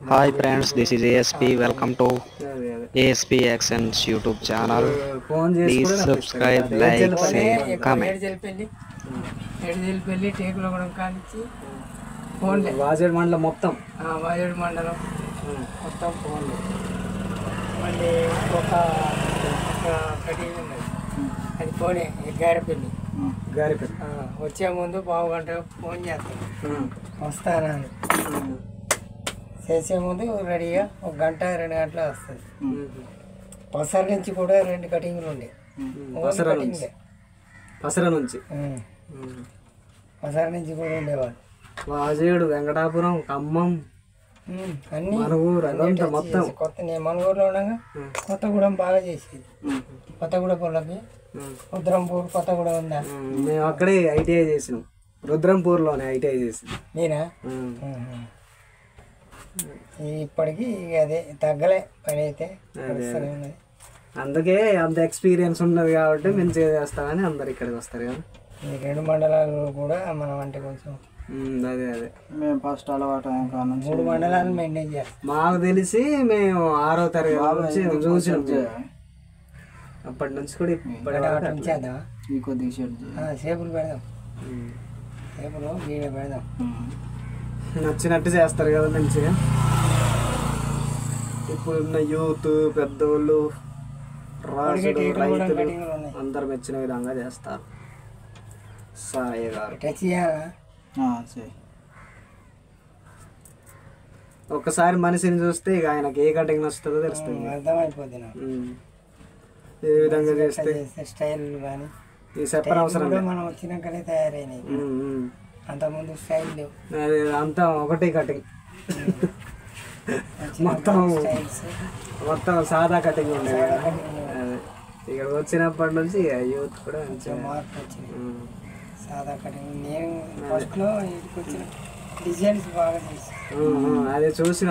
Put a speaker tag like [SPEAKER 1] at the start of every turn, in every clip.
[SPEAKER 1] Hi friends, this is ASP. Welcome to ASP Actions YouTube channel. Please subscribe, like, share, comment.
[SPEAKER 2] Vajedu మండలం మొత్తం
[SPEAKER 3] ఫోన్లు మళ్ళీ ఇంకొక cutting ఉన్నది అది ఫోనే గారెపల్లి వచ్చే ముందు పావు గంట ఫోన్ చేస్తాను వస్తానా అని చేసే ముందు రెడీగా ఒక గంట 2 గంటలు వస్తుంది. పసర నుంచి కూడా 2 కటింగ్లు ఉండే
[SPEAKER 2] పసర నుంచి
[SPEAKER 3] కూడా ఉండేవాళ్ళు.
[SPEAKER 2] వాజేడు, వెంకటాపురం, ఖమ్మం,
[SPEAKER 3] అన్ని
[SPEAKER 2] మనగూరు అదంతా మొత్తం
[SPEAKER 3] కొత్త. నేను మనగూరులో ఉండగా కొత్తగూడెం బాగా చేసేది. కొత్తగూడెం పొలకి రుద్రంపూర్ కొత్తగూడెం ఉందా?
[SPEAKER 2] మేము అక్కడే ఐటీఐ చేసినాం. రుద్రంపూర్లోనే ఐటీఐ చేసినాం.
[SPEAKER 3] నేనా ఇప్పటికి అదే తగ్గలే పని అయితే ఉన్నది.
[SPEAKER 2] అందుకే అంత ఎక్స్పీరియన్స్ ఉన్నది కాబట్టి మంచిగా చేస్తామని అందరు ఇక్కడికి వస్తారు కదా.
[SPEAKER 3] ఈ 2 మండలాలు కూడా మనం అంటే కొంచెం
[SPEAKER 2] అదే
[SPEAKER 3] మేము ఫస్ట్ అలవాటు 3 మండలాలు మెయింటైన్ చేస్తాం.
[SPEAKER 2] మాకు తెలిసి మేము 6వ తరగతి నుంచి చూసినాం. అప్పటి నుంచి కూడా
[SPEAKER 3] చేద్దాం సేపులు పెడదాం, సేపులు వీడియో పెడదాం.
[SPEAKER 2] నచ్చినట్టు చేస్తారు కదా మంచిగా. ఇప్పుడున్న యూత్, పెద్దోళ్ళు, రాజులు, రైతులు అందరు మెచ్చిన విధంగా చేస్తారు. సారయ్య గారు
[SPEAKER 3] టచ్ చేయాలా?
[SPEAKER 2] ఒక్కసారి మనిషిని చూస్తే ఇక ఆయనకి ఏ కటింగ్ నచ్చుతుందో తెలుస్తుంది,
[SPEAKER 3] అర్థమైపోద్ది.
[SPEAKER 2] ఏ విధంగా చేస్తే
[SPEAKER 3] స్టైల్ కానీ
[SPEAKER 2] ఈ చెప్పనవసరం
[SPEAKER 3] మనం వచ్చినాకనే తయారైనాయి. అంతకుముందు స్టైల్ లేవు,
[SPEAKER 2] అదే అంతా ఒకటే కటింగ్. మొత్తం సాదా కటింగ్ ఉండేది. అదే ఇక్కడ వచ్చినప్పటి నుంచి యూత్ కూడా
[SPEAKER 3] మార్పు వచ్చింది. సాదా కటింగ్ నేను ఫస్ట్లో ఇక్కడికి వచ్చిన డిజైన్స్ బాగా చేసి
[SPEAKER 2] అదే చూసిన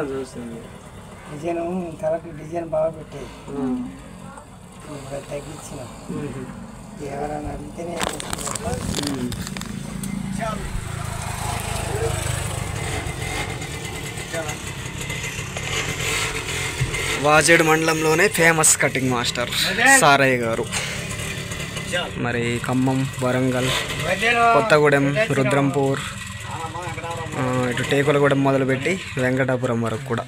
[SPEAKER 3] డిజైన్ తలకి డిజైన్ బాగా పెట్టేది. ఇప్పుడు తగ్గించిన ఎవరైనా అడిగితేనే
[SPEAKER 1] వాజేడు మండలంలోనే ఫేమస్ కటింగ్ మాస్టర్ సారయ్య గారు. మరి ఖమ్మం, వరంగల్, కొత్తగూడెం, రుద్రంపూర్, ఇటు టేకులగూడెం మొదలుపెట్టి వెంకటాపురం వరకు కూడా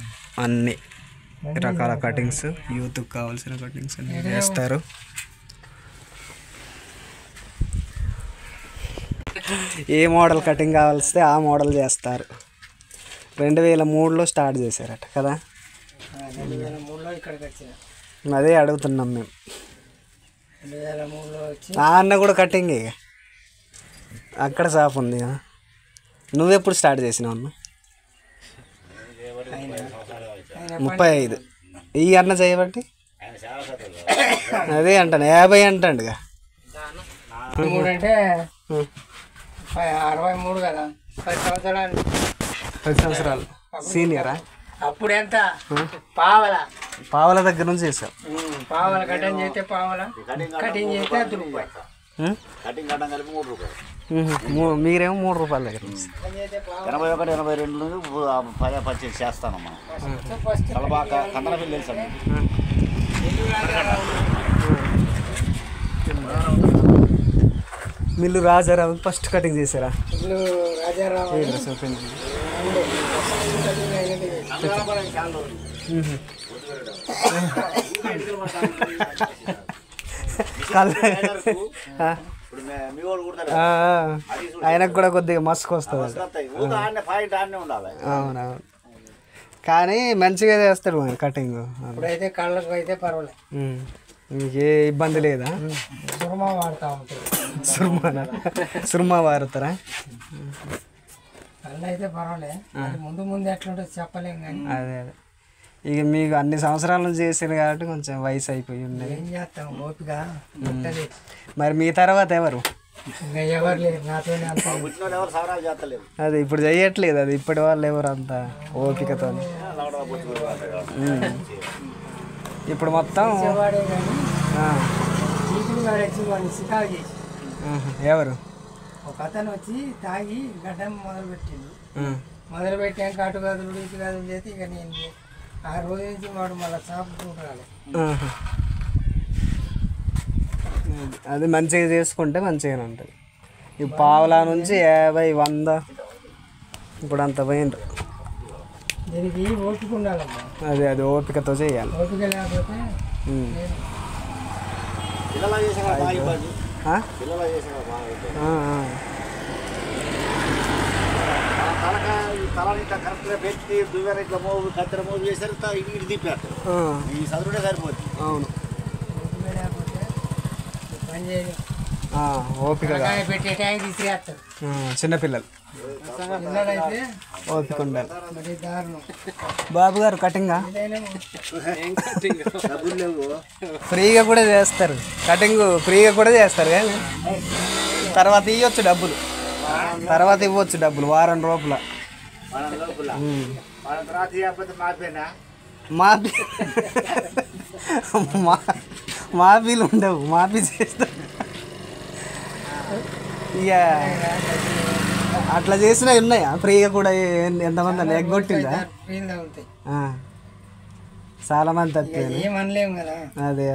[SPEAKER 1] అన్ని రకాల కటింగ్స్, యూత్కి కావాల్సిన కటింగ్స్ అన్ని చేస్తారు. ఏ మోడల్ కటింగ్ కావాల్స్తే ఆ మోడల్ చేస్తారు. 2003లో స్టార్ట్ చేశారట కదా.
[SPEAKER 3] 2003లో ఇక్కడికి వచ్చిన.
[SPEAKER 1] అదే అడుగుతున్నాం మేము.
[SPEAKER 3] 2003లో వచ్చి
[SPEAKER 1] అన్న కూడా కటింగ్ ఇక అక్కడ షాప్ ఉంది కదా. నువ్వెప్పుడు స్టార్ట్ చేసినావు అన్న? 35. ఈ అన్న చేయబట్టి అదే అంటాను 50 అంటాడుగా.
[SPEAKER 3] 3 అంటే 63 కదా, 10 సంవత్సరాలు.
[SPEAKER 1] 10 సంవత్సరాలు సీనియరా?
[SPEAKER 3] అప్పుడు ఎంత పావల
[SPEAKER 1] దగ్గర నుంచి చేసావు.
[SPEAKER 3] పావల కటింగ్ చేస్తే పావల, కటింగ్ చేస్తే ₹10.
[SPEAKER 1] మీరేమో ₹3 దగ్గర నుంచి
[SPEAKER 4] 81, 82 నుంచి పర్చేజ్ చేస్తాను. మనం కందనపల్లి తెలుసా?
[SPEAKER 1] మిల్లు రాజారావు ఫస్ట్ కటింగ్ చేశారా?
[SPEAKER 3] ఇల్లు రాజారావు
[SPEAKER 1] ఆయనకు కూడా కొద్దిగా మస్క్ వస్తుంది. అవునవును, కానీ మంచిగా చేస్తాడు ఆయన కటింగ్.
[SPEAKER 3] ఇప్పుడైతే కళ్ళకు అయితే పర్వాలేదు,
[SPEAKER 1] మీకు ఏ ఇబ్బంది లేదా?
[SPEAKER 3] సుర్మా వాడుతూ ఉంటారు.
[SPEAKER 1] సుర్మా వాడతారా?
[SPEAKER 3] కళ్ళు అయితే పర్వాలేదు, ముందు ఎట్లుంటుంది చెప్పలేం కానీ.
[SPEAKER 1] అదే ఇక మీకు అన్ని సంవత్సరాల నుంచి చేసారు కాబట్టి కొంచెం వయసు అయిపోయి ఉన్నది.
[SPEAKER 3] ఏం చేస్తాం, ఓపిక.
[SPEAKER 1] మరి మీ తర్వాత ఎవరు?
[SPEAKER 3] ఇంకా ఎవరు లేరు నాతోనే.
[SPEAKER 1] అది ఇప్పుడు చెయ్యట్లేదు, అది ఇప్పటి వాళ్ళు ఎవరు అంత ఓపికతో. ఇప్పుడు మొత్తం
[SPEAKER 3] చేసి
[SPEAKER 1] ఎవరు
[SPEAKER 3] ఒక అతను వచ్చి తాగి గడ్డం మొదలు పెట్టిండు. మొదలు పెట్టాక అటు గదులు ఇటు గదులు చేస్తే ఇక నేను ఆ రోజు నుంచి వాడు మళ్ళీ షాపు రాలేదు.
[SPEAKER 2] అది మంచిగా చేసుకుంటే మంచిగానే ఉంటుంది. ఈ పావులా నుంచి 50, 100 ఇప్పుడు అంత పోయిండ్రు.
[SPEAKER 3] దీనికి ఓపిక ఉండాలమ్మా.
[SPEAKER 2] అది ఓపికతో చేయాలి.
[SPEAKER 3] ఓపిక లేకపోతే
[SPEAKER 4] పిల్లలు చేసాక బాగా ఇబ్బంది. పిల్లలు చేసాక బాగా ఇబ్బంది. తలని ఇట్లా కరెక్ట్గా పెట్టి దువ్వెన ఇట్లా మోగు కత్తెర మోగు చేశారు ఇటు తిప్పారు. ఈ చదువుడే సరిపోతుంది.
[SPEAKER 2] అవును,
[SPEAKER 3] ఓపిక లేకపోతే పని చేయదు.
[SPEAKER 2] ఓపిక
[SPEAKER 3] పెట్టే టైం తీసుకురేస్తారు
[SPEAKER 2] చిన్నపిల్లలు.
[SPEAKER 3] పిల్లలైతే
[SPEAKER 2] ఓపిక ఉండాలి.
[SPEAKER 3] మరి దారుణం.
[SPEAKER 2] బాబు గారు కటింగా
[SPEAKER 4] డబ్బులు లేవు.
[SPEAKER 2] ఫ్రీగా కూడా చేస్తారు. కటింగ్ ఫ్రీగా కూడా చేస్తారు కానీ తర్వాత ఇవ్వచ్చు డబ్బులు. తర్వాత ఇవ్వచ్చు డబ్బులు వారం రూపాయల. మాఫీలు ఉండవు, మాఫీ చేస్తారు. ఇక అట్లా చేసినవి ఉన్నాయా ఫ్రీగా కూడా? ఎంతమంది ఎగ్గొట్టిందా? చాలా మంది తప్పింది.
[SPEAKER 3] ఏమనలేము కదా.
[SPEAKER 2] అదే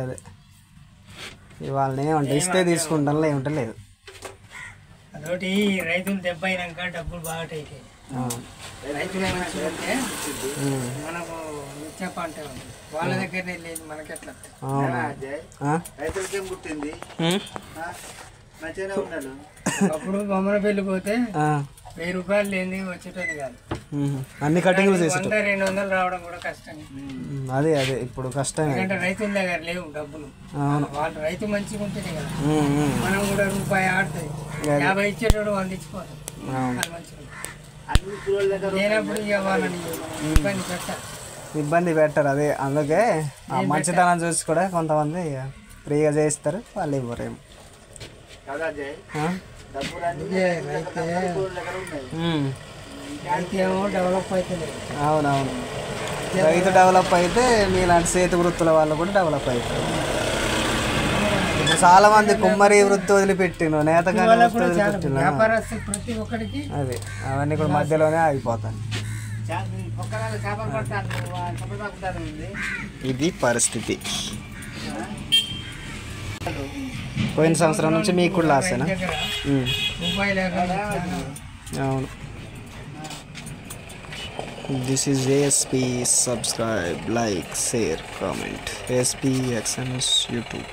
[SPEAKER 2] వాళ్ళని ఏమంటే ఇస్తే తీసుకుంటాం, లేకుంటే లేదు.
[SPEAKER 3] అదొకటి రైతులు దెబ్బ అయినాక డబ్బులు బాగా అవుతాయి. రైతులు ఏమంటే మనకు నిత్య పంట వాళ్ళ దగ్గరనే లేదు, మనకి ఎట్లా
[SPEAKER 4] రైతులకి ఏం పుట్టింది మంచిగానే ఉన్నాడు.
[SPEAKER 3] అప్పుడు బొమ్మల పెళ్ళి పోతే 1000 రూపాయలు లేని వచ్చేటది కాదు.
[SPEAKER 2] అన్ని కటింగ్లు చేసి
[SPEAKER 3] 100-200 రావడం కూడా కష్టం.
[SPEAKER 2] అదే ఇప్పుడు కష్టం.
[SPEAKER 3] ఎందుకంటే రైతుల దగ్గర లేవు డబ్బులు. వాళ్ళు రైతు మంచిగా ఉంటేనే కదా మనం కూడా రూపాయి ఆడుతుంది. 50 ఇచ్చేటోడు 100 ఇచ్చిపోతాం. లేనప్పుడు ఇక వాళ్ళని
[SPEAKER 2] ఇబ్బంది పెట్టరు. అదే అందుకే మంచితనం చూసి కూడా కొంతమంది ఫ్రీగా చేయిస్తారు, వాళ్ళు ఇవ్వరేమో.
[SPEAKER 3] డెవలప్ అవుతుంది.
[SPEAKER 2] అవునవును, రైతు డెవలప్ అయితే మీలాంటి చేతి వృత్తుల వాళ్ళు కూడా డెవలప్ అవుతారు. ఇప్పుడు చాలా మంది కుమ్మరి వృత్తి వదిలిపెట్టిను, నేతగాని వృత్తి వదిలిపెట్టిను.
[SPEAKER 3] ప్రతి ఒక్కరికి
[SPEAKER 2] అదే అవన్నీ కూడా మధ్యలోనే ఆగిపోతాను. ఇది పరిస్థితి. పోయిన సంవత్సరం నుంచి మీకు కూడా లాసేనా? అవును. This is ASP. Subscribe, like, share, comment. ASP Actions YouTube.